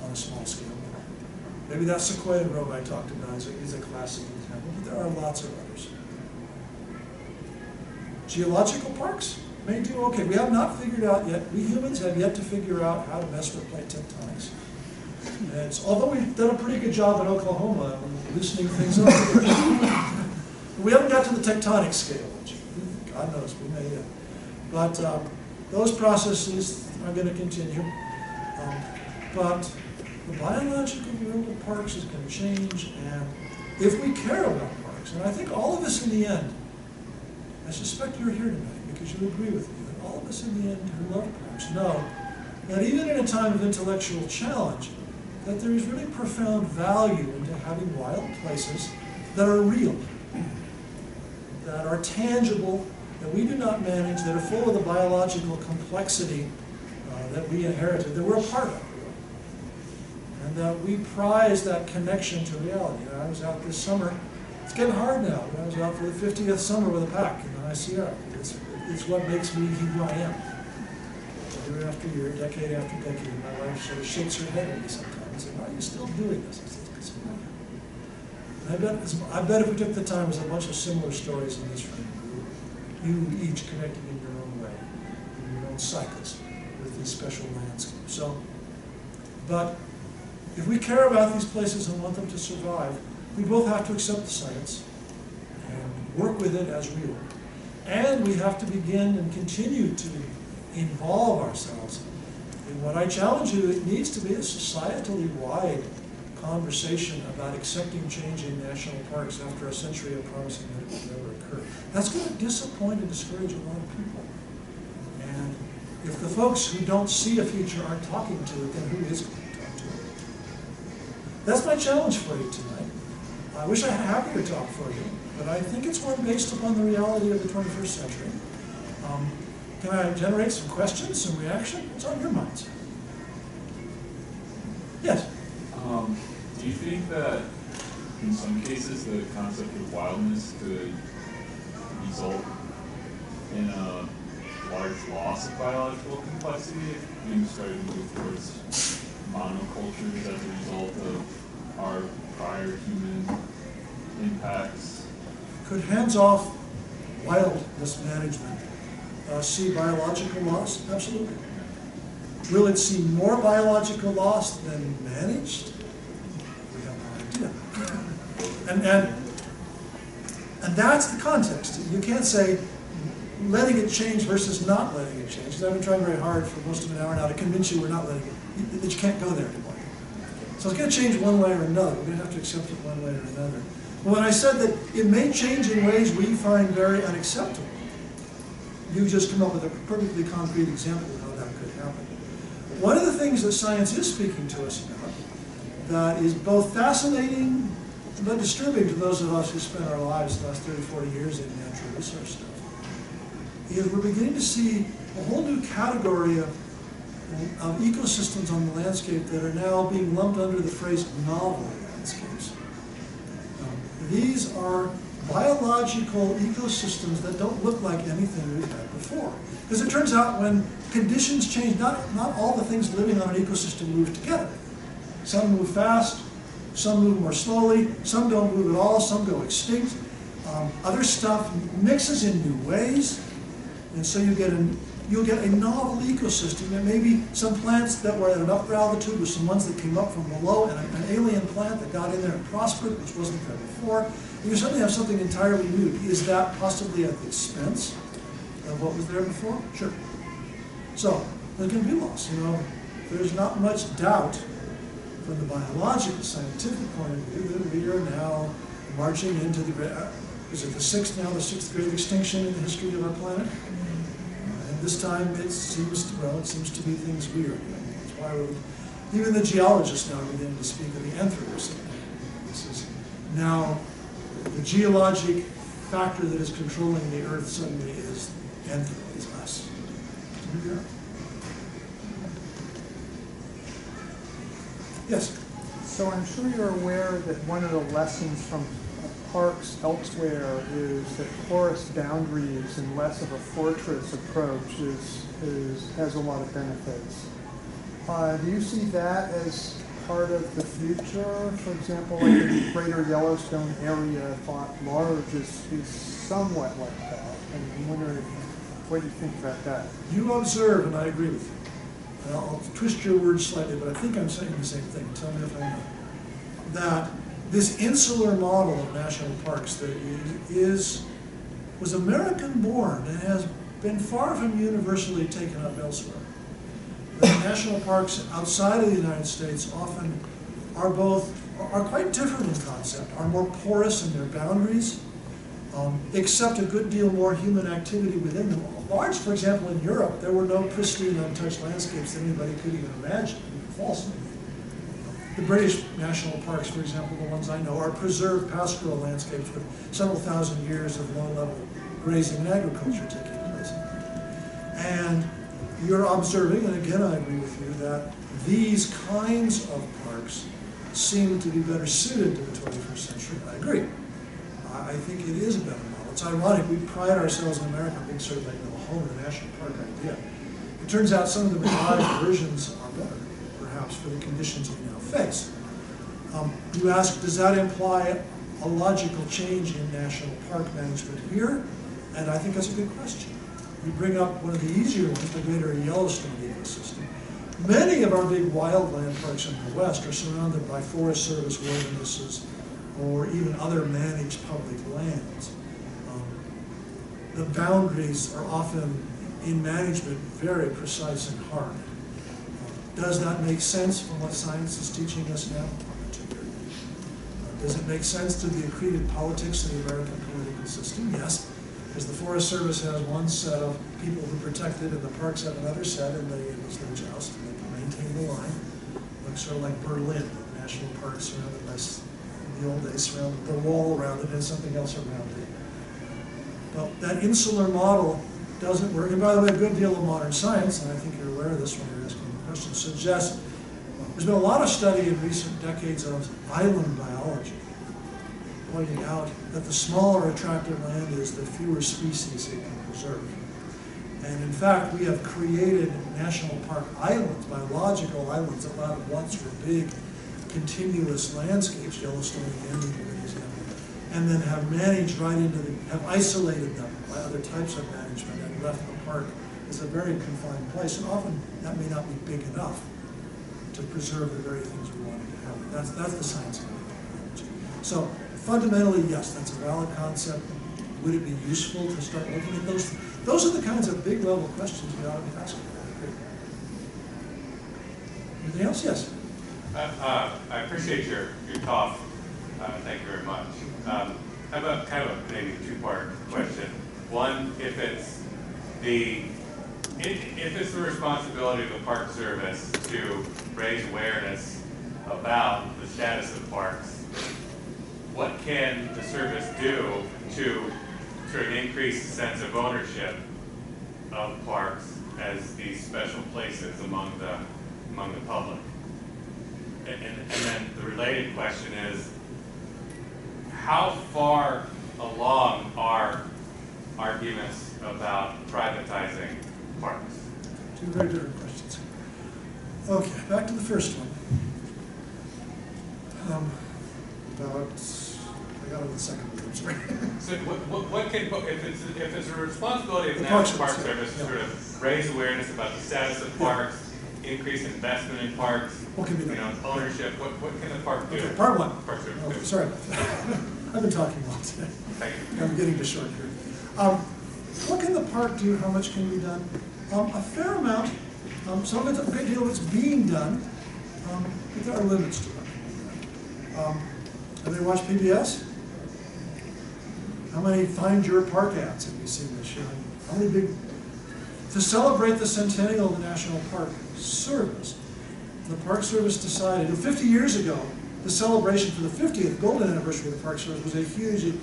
on a small scale. Maybe that Sequoia Grove I talked about is a classic example, but there are lots of others. Geological parks may do okay. We have not figured out yet, we humans have yet to figure out how to mess with plate tectonics. Although we've done a pretty good job in Oklahoma of loosening things up, we haven't got to the tectonic scale, which God knows we may yet. But those processes are going to continue. But the biological world of parks is going to change, and if we care about parks, and I think all of us in the end, I suspect you're here tonight because you agree with me, that all of us in the end who love parks know that even in a time of intellectual challenge, that there is really profound value into having wild places that are real, that are tangible, that we do not manage, that are full of the biological complexity that we inherited, that we're a part of. And that we prize that connection to reality. I was out this summer. It's getting hard now, but I was out for the 50th summer with a pack in the ICR. It's what makes me who I am. Year after year, decade after decade, my wife sort of shakes her head at me sometimes and says, "Why are you still doing this?" I said, "Because And I bet if we took the time, there's a bunch of similar stories in this room. You each connecting in your own way, in your own cycles with these special landscapes. So, but if we care about these places and want them to survive, we both have to accept the science and work with it as real. And we have to begin and continue to involve ourselves in what I challenge you, it needs to be a societally wide conversation about accepting change in national parks after a century of promising that it will never occur. That's going to disappoint and discourage a lot of people. And if the folks who don't see a future aren't talking to it, then who is going to talk to it? That's my challenge for you tonight. I wish I had a happier talk for you, but I think it's one based upon the reality of the 21st century. Can I generate some questions, some reaction? What's on your minds? Yes? Do you think that in some cases the concept of wildness could result in a large loss of biological complexity if we started to move towards monocultures as a result of our prior human impacts? Could hands-off wildness management see biological loss? Absolutely. Will it see more biological loss than managed? We have no idea. And that's the context. You can't say letting it change versus not letting it change. Because I've been trying very hard for most of an hour now to convince you we're not letting it, that you can't go there anymore. So it's going to change one way or another. We're going to have to accept it one way or another. But when I said that it may change in ways we find very unacceptable, you just come up with a perfectly concrete example of how that could happen. One of the things that science is speaking to us about that is both fascinating but disturbing to those of us who spent our lives the last 30, 40 years in natural research stuff, is we're beginning to see a whole new category of ecosystems on the landscape that are now being lumped under the phrase novel landscapes. These are biological ecosystems that don't look like anything we've had before. Because it turns out when conditions change, not all the things living on an ecosystem move together. Some move fast, some move more slowly, some don't move at all, some go extinct. Other stuff mixes in new ways, and so you'll get a novel ecosystem. There may be some plants that were at an upper altitude with some ones that came up from below, and an alien plant that got in there and prospered, which wasn't there before. And you suddenly have something entirely new. Is that possibly at the expense of what was there before? Sure. So there's going to be loss. There's not much doubt from the biological, scientific point of view that we are now marching into is it the sixth great extinction in the history of our planet? And this time it seems to be things weird. That's why even the geologists now are beginning to speak of the Anthropocene. This is now the geologic factor that is controlling the Earth suddenly is anthropos, is us. Yes? So I'm sure you're aware that one of the lessons from parks elsewhere is that porous boundaries and less of a fortress approach has a lot of benefits. Do you see that as part of the future? For example, like the Greater Yellowstone area thought large is somewhat like that. And I'm wondering what you think about that. You observe, and I agree with you. And I'll twist your words slightly, but I think I'm saying the same thing. Tell me if I know. That this insular model of national parks that was American-born and has been far from universally taken up elsewhere. The national parks outside of the United States often are quite different in concept, are more porous in their boundaries, accept a good deal more human activity within them. Large, for example, in Europe, there were no pristine, untouched landscapes that anybody could even imagine, falsely. The British national parks, for example, the ones I know, are preserved pastoral landscapes with several thousand years of low-level grazing and agriculture taking place. And you're observing, and again I agree with you, that these kinds of parks seem to be better suited to the 21st century. I agree. I think it is a better model. It's ironic, we pride ourselves in America being sort of like the home of the national park idea. It turns out some of the revised versions are better, perhaps, for the conditions we now face. You ask, does that imply a logical change in national park management here? And I think that's a good question. You bring up one of the easier ones, the greater Yellowstone ecosystem. Many of our big wildland parks in the West are surrounded by Forest Service wildernesses or even other managed public lands. The boundaries are often, in management, very precise and hard. Does that make sense from what science is teaching us now? Does it make sense to the accreted politics of the American political system? Yes, because the Forest Service has one set of people who protect it, and the parks have another set, and they joust, and they can maintain the line. Looks sort of like Berlin, the national park surrounded by, in the old days, surrounded the wall around it and something else around it. Well, that insular model doesn't work. And by the way, a good deal of modern science, and I think you're aware of this when you're asking the question, suggests there's been a lot of study in recent decades of island biology, pointing out that the smaller a tract of land is, the fewer species it can preserve. And in fact, we have created national park islands, biological islands, that once were big, continuous landscapes, Yellowstone again, an example, and then have managed right into have isolated them by other types of management and left the park as a very confined place. And often that may not be big enough to preserve the very things we wanted to have. That's the science of biology. So fundamentally, yes, that's a valid concept. Would it be useful to start looking at those? Those are the kinds of big level questions we ought to be asking. Anything else? Yes. I appreciate your talk. Thank you very much. I have a kind of a maybe two-part question. One, if it's the responsibility of the Park Service to raise awareness about the status of parks, what can the service do to sort of increase the sense of ownership of parks as these special places among the public? And then the related question is, how far along are arguments about privatizing parks? Two very different questions. Okay, back to the first one. I got it in the second one, I'm sorry. So what can, if it's a responsibility of The the Park National Park Service, Service to yeah. sort of raise awareness about the status of parks, increase investment in parks, What can be you done? know, ownership, what can the park do? Okay, part one. Park Service Oh, do? sorry about that. I've been talking a lot today. Thank you. I'm getting to short here. What can the park do? How much can be done? A fair amount. Some of it's a great deal of it's being done, but there are limits to it. Have they watched PBS? How many Find Your Park ads have you seen this year? How many big? To celebrate the centennial of the National Park Service, the Park Service decided, 50 years ago, the celebration for the 50th golden anniversary of the Park Service was a huge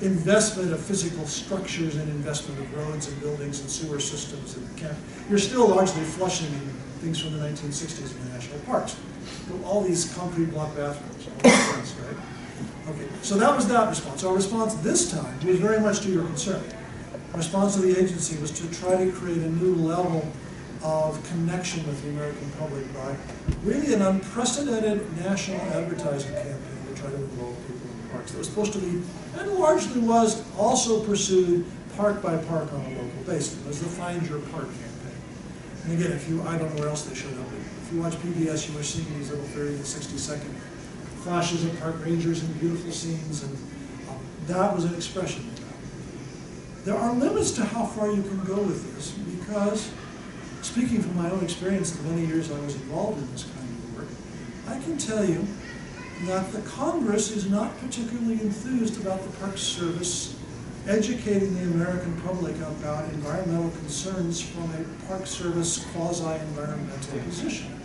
investment of physical structures and investment of roads and buildings and sewer systems and camp. You're still largely flushing things from the 1960s in the national parks. All these concrete block bathrooms, all these things, right? Okay, so that was that response. Our response this time was very much to your concern. Our response to the agency was to try to create a new level of connection with the American public by really an unprecedented national advertising campaign to try to involve people in parks. That was supposed to be, and largely was, also pursued park by park on a local basis. It was the Find Your Park campaign. And again, I don't know where else they showed up. If you watch PBS, you were seeing these little 30 to 60-second flashes of park rangers and beautiful scenes, and that was an expression of that. There are limits to how far you can go with this, because speaking from my own experience in the many years I was involved in this kind of work, I can tell you that the Congress is not particularly enthused about the Park Service educating the American public about environmental concerns from a Park Service quasi-environmental position.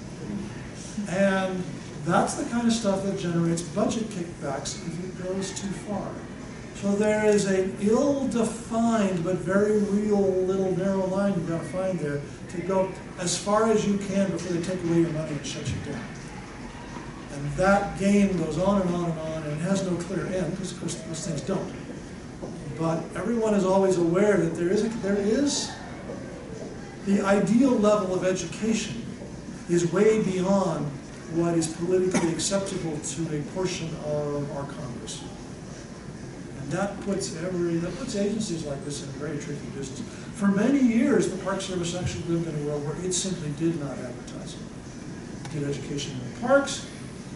And that's the kind of stuff that generates budget kickbacks if it goes too far. So there is an ill-defined but very real little narrow line you've got to find there to go as far as you can before they take away your money and shut you down. And that game goes on and on and on, and it has no clear end, because of course those things don't. But everyone is always aware that there is the ideal level of education is way beyond what is politically acceptable to a portion of our Congress. that puts agencies like this in a very tricky business. For many years, the Park Service actually lived in a world where it simply did not advertise. It did education in the parks.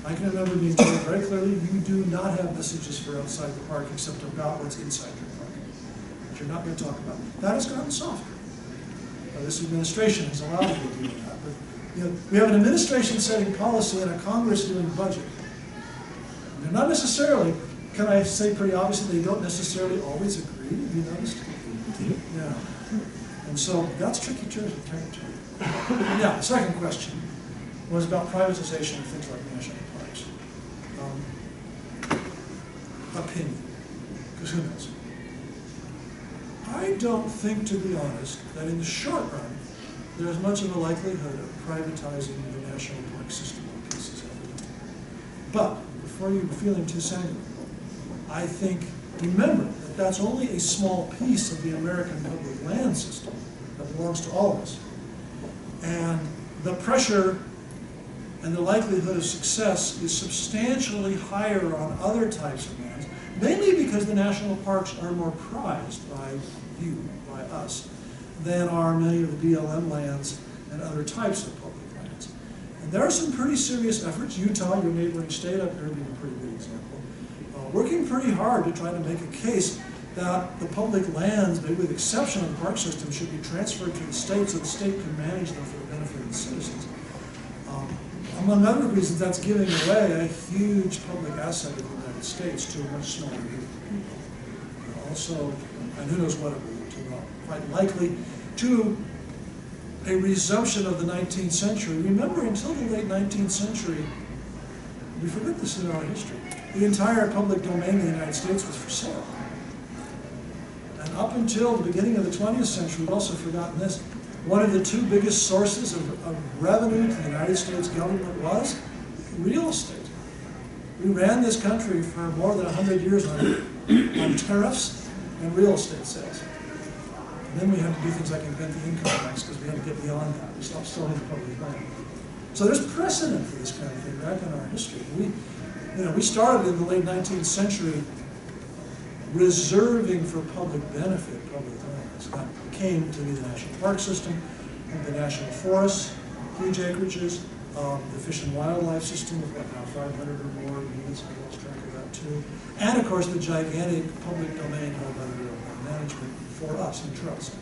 I can remember being told very clearly, you do not have messages for outside the park except about what's inside your park, that you're not going to talk about. That has gotten softer. This administration has allowed you to do that. But, you know, we have an administration setting policy and a Congress doing budget. They're not necessarily, can I say pretty obviously, they don't necessarily always agree. Have you noticed? Yeah. And so that's tricky territory. Now, the second question was about privatization of things like national parks. Opinion, because who knows? I don't think, to be honest, that in the short run, there's much of a likelihood of privatizing the national park system in pieces of it. But, before you were feeling too sanguine, I think, remember that that's only a small piece of the American public land system that belongs to all of us. And the pressure and the likelihood of success is substantially higher on other types of lands, mainly because the national parks are more prized by you, by us, than are many of the BLM lands and other types of public lands. And there are some pretty serious efforts. Utah, your neighboring state up here, being a pretty good example, working pretty hard to try to make a case that the public lands, maybe with the exception of the park system, should be transferred to the state so the state can manage them for the benefit of the citizens. Among other reasons, that's giving away a huge public asset of the United States to a much smaller group of people. Also, and who knows what it will lead to, quite likely to a resumption of the 19th century. Remember, until the late 19th century, we forget this in our history, the entire public domain of the United States was for sale. And up until the beginning of the 20th century, we've also forgotten this, one of the two biggest sources of revenue to the United States government was real estate. We ran this country for more than 100 years on tariffs and real estate sales. And then we had to do things like invent the income tax because we had to get beyond that. We stopped storing the public land. So there's precedent for this kind of thing back in our history. We started in the late 19th century reserving for public benefit public lands. That came to be the National Park System, and the National Forests, huge acreages, the Fish and Wildlife System with what now, 500 or more units, I lost track of that too. And of course the gigantic public domain held by the Bureau of Management for us in trust.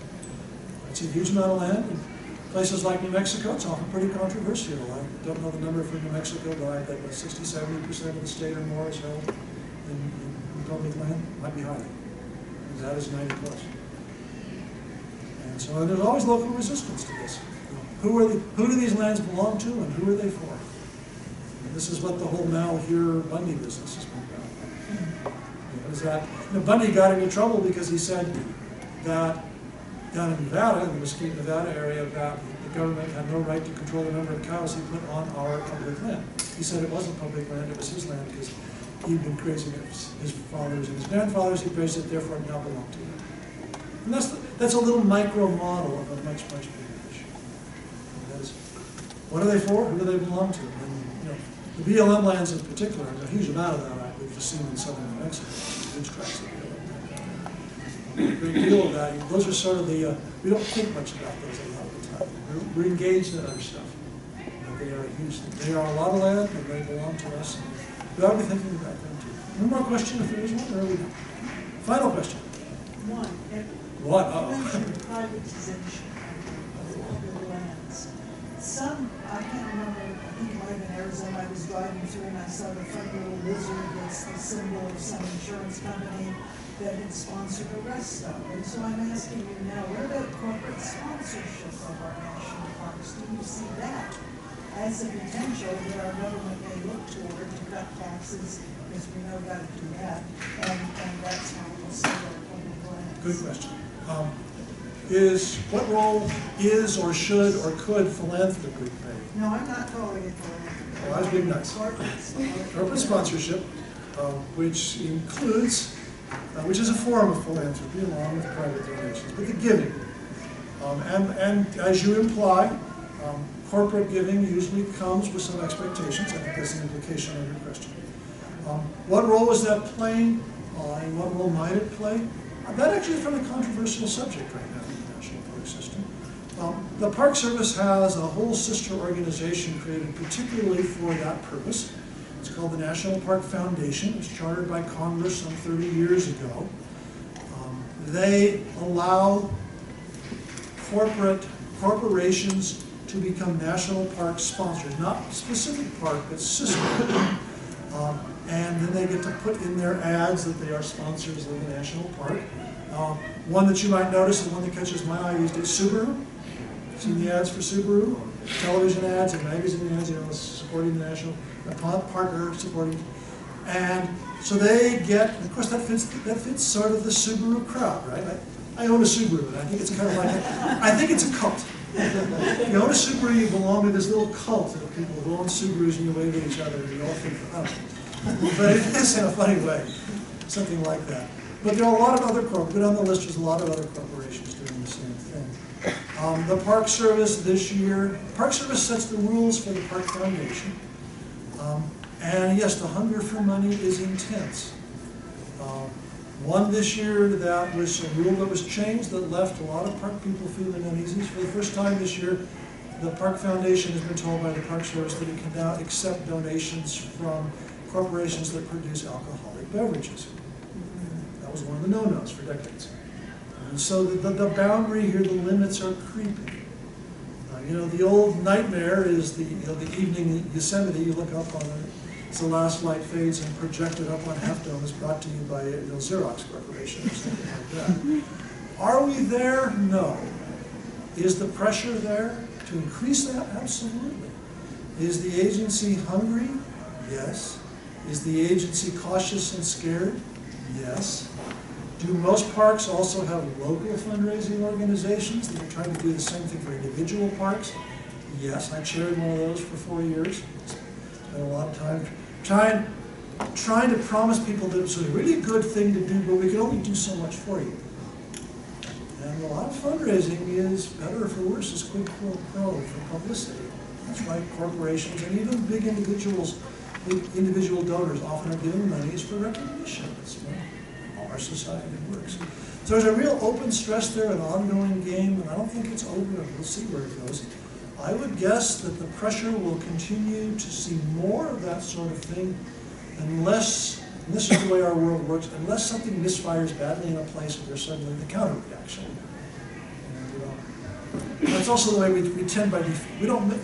It's a huge amount of land. In places like New Mexico, it's often pretty controversial. I don't know the number for New Mexico, but I bet 60–70% of the state or more is held in public land. Might be higher. That is 90+. And so there's always local resistance to this. Who do these lands belong to, and who are they for? And this is what the whole Bundy business has been about. Bundy got into trouble because he said that down in Nevada, in the Mesquite, Nevada area, that the government had no right to control the number of cows he put on our public land. He said it wasn't public land, it was his land because he'd been grazing it, his fathers and his grandfathers, he grazed it, therefore it now belonged to him. And that's a little micro model of a much, much bigger issue. And that is, what are they for? Who do they belong to? And the BLM lands in particular, there's a huge amount of that we've just seen in southern New Mexico. Huge tracts of BLM. A great deal of that. Those are sort of the, we don't think much about those a lot of the time. We're engaged in other stuff. But they are huge. They are a lot of land, and they belong to us. We ought to be thinking about them too. One more question, if there is one, or are we done? Final question. One. What? You mentioned privatization of the lands. Some, I can't remember, I think it might have been Arizona, I was driving through and I saw the front little lizard that's the symbol of some insurance company that had sponsored a rest stop. And so I'm asking you now, what about corporate sponsorship of our national parks? Do you see that as a potential that our government may look toward to cut taxes, because we know got to do that, and that's how we'll save our public lands? Good question. What role is or should or could philanthropy play? No, I'm not calling it philanthropy. Oh, I was being nice. Corporate sponsorship, which includes, which is a form of philanthropy along with private donations, but the giving. And as you imply, corporate giving usually comes with some expectations. I think that's an implication of your question. What role is that playing? And what role might it play? That actually is a fairly controversial subject right now in the National Park System. The Park Service has a whole sister organization created particularly for that purpose. It's called the National Park Foundation. It was chartered by Congress some 30 years ago. They allow corporations to become national park sponsors, not specific park, but system. And then they get to put in their ads that they are sponsors of the national park. One that you might notice, and one that catches my eye these days, Subaru. Seen the ads for Subaru? Television ads and magazine ads, you know, supporting the national partner, supporting. And so they get, of course that fits sort of the Subaru crowd, right? I own a Subaru, and I think it's kind of like, I think it's a cult. If you own a Subaru, you belong to this little cult of people who own Subarus and you wave at each other and you all think, I don't know. But it is in a funny way, something like that. But there are a lot of other corporations, but on the list there's a lot of other corporations doing the same thing. The Park Service this year, Park Service sets the rules for the Park Foundation. And yes, the hunger for money is intense. One this year that was a rule that was changed that left a lot of park people feeling uneasy. For the first time this year, the Park Foundation has been told by the Park Service that it can now accept donations from corporations that produce alcoholic beverages. That was one of the no-nos for decades. And so the boundary here, the limits are creeping. You know, the old nightmare is the evening in Yosemite, you look up on it, it's the last light fades and projected up on Half Dome is brought to you by Xerox Corporation or something like that. Are we there? No. Is the pressure there to increase that? Absolutely. Is the agency hungry? Yes. Is the agency cautious and scared? Yes. Do most parks also have local fundraising organizations that are trying to do the same thing for individual parks? Yes, I chaired one of those for 4 years. Spent a lot of time trying to promise people that it's a really good thing to do, but we can only do so much for you. And a lot of fundraising is, better or for worse, is quid pro quo for publicity. That's why corporations and even big individuals, big individual donors often are given monies for recognition. That's how our society works. So there's a real open stress there, an ongoing game, and I don't think it's over. We'll see where it goes. I would guess that the pressure will continue to see more of that sort of thing unless, and this is the way our world works, unless something misfires badly in a place where there's suddenly the counter-reaction. And that's also the way we tend by default. We don't make,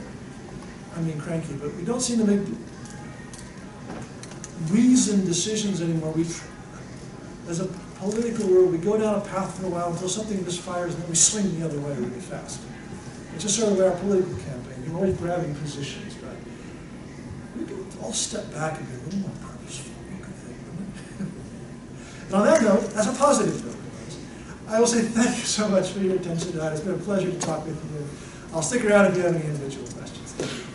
I mean cranky, but we don't seem to make reasoned decisions anymore. As a political world, we go down a path for a while until something misfires and then we swing the other way really fast. It's just sort of our political campaign. You're always grabbing positions, but we can all step back and be a little more purposeful. And on that note, that's a positive note. I will say thank you so much for your attention tonight. It's been a pleasure to talk with you. I'll stick around if you have any individual questions. Thank you.